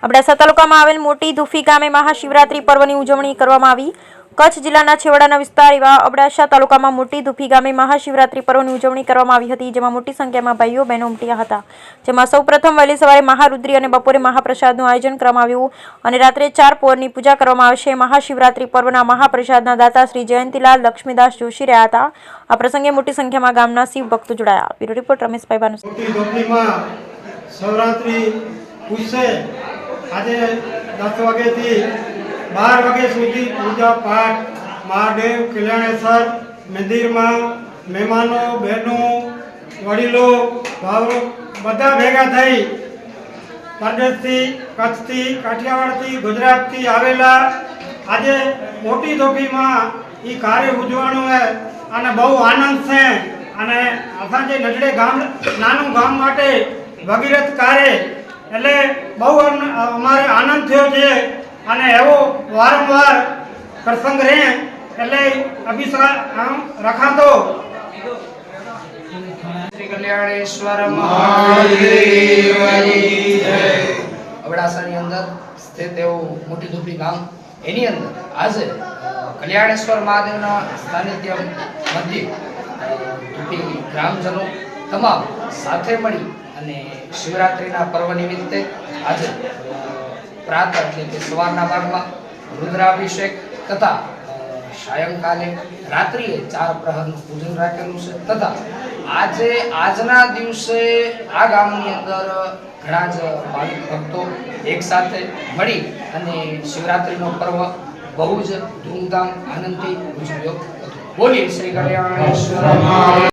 અબડાસા તાલુકામાં આવેલ મોટી ધુફી ગામે મહાશિવરાત્રી પર્વની ઉજવણી કરવામાં આવી। કચ્છ જિલ્લાના છેવાડાના વિસ્તાર એવા અબડાસા તાલુકામાં મોટી ધુફી ગામે મહાશિવરાત્રી પર્વની ઉજવણી કરવામાં આવી હતી, જેમાં મોટી સંખ્યામાં ભાઈઓ બહેનો ઉમટ્યા હતા। જેમાં સૌપ્રથમ વહેલી સવારે મહારુદ્રી અને બપોરે મહાપ્રસાદનું આયોજન કરવામાં આવ્યું અને રાત્રે 4 પહોરની પૂજા કરવામાં આવશે। મહાશિવરાત્રી પર્વના મહાપ્રસાદના દાતા શ્રી જયંતીલાલ લક્ષ્મીદાસ જોશી રહ્યા હતા। આ પ્રસંગે મોટી સંખ્યામાં ગામના શિવ ભક્તો જોડાયા। Bureau report Rameshbhai Bhanushali. आज 10 वागे थी 12 वागे सुधी पूजा पाठ महादेव कल्याणेश्वर मंदिर में मेहमानों बहनों वडीलों भावों बधा भेगा थई परदेश थी कच्छ थी काठियावाड़ थी गुजरात थी आवेला आज मोटी धोबी में ई कार्य उजवाणो है अने बहु आनंद से अने असांजे नजड़े गाम नानु गाम माटे भगीरथ कार्य એટલે બહુ અમારે આનંદ થયો છે અને એવો વારંવાર પ્રસંગ રહે એટલે અભિષેક રખાતો। શ્રી કલ્યાણેશ્વર મહાદેવની જય। અબડાસાની અંદર સ્થિત એવું મોટી ધુપી ગામ, એની અંદર આજે કલ્યાણેશ્વર મહાદેવના સાનિધ્ય મધ્યે ધુપી ગ્રામજનો તમામ સાથે મળી અને શિવરાત્રીના પર્વ નિમિત્તે આજે પ્રાતઃ એટલે કે સવારના ભાગમાં રુદ્રાભિષેક તથા સાયંકાલે રાત્રિએ 4 પ્રહરનું પૂજન રાખેલું છે તથા આજે આજના દિવસે આ ગામની અંદર ઘણા જ ભાવિક ભક્તો એક સાથે મળી અને શિવરાત્રીનો પર્વ બહુ જ ધૂમધામ આનંદથી ઉજવ્યો હતો। બોલીએ શ્રી કલ્યાણેશ્વર।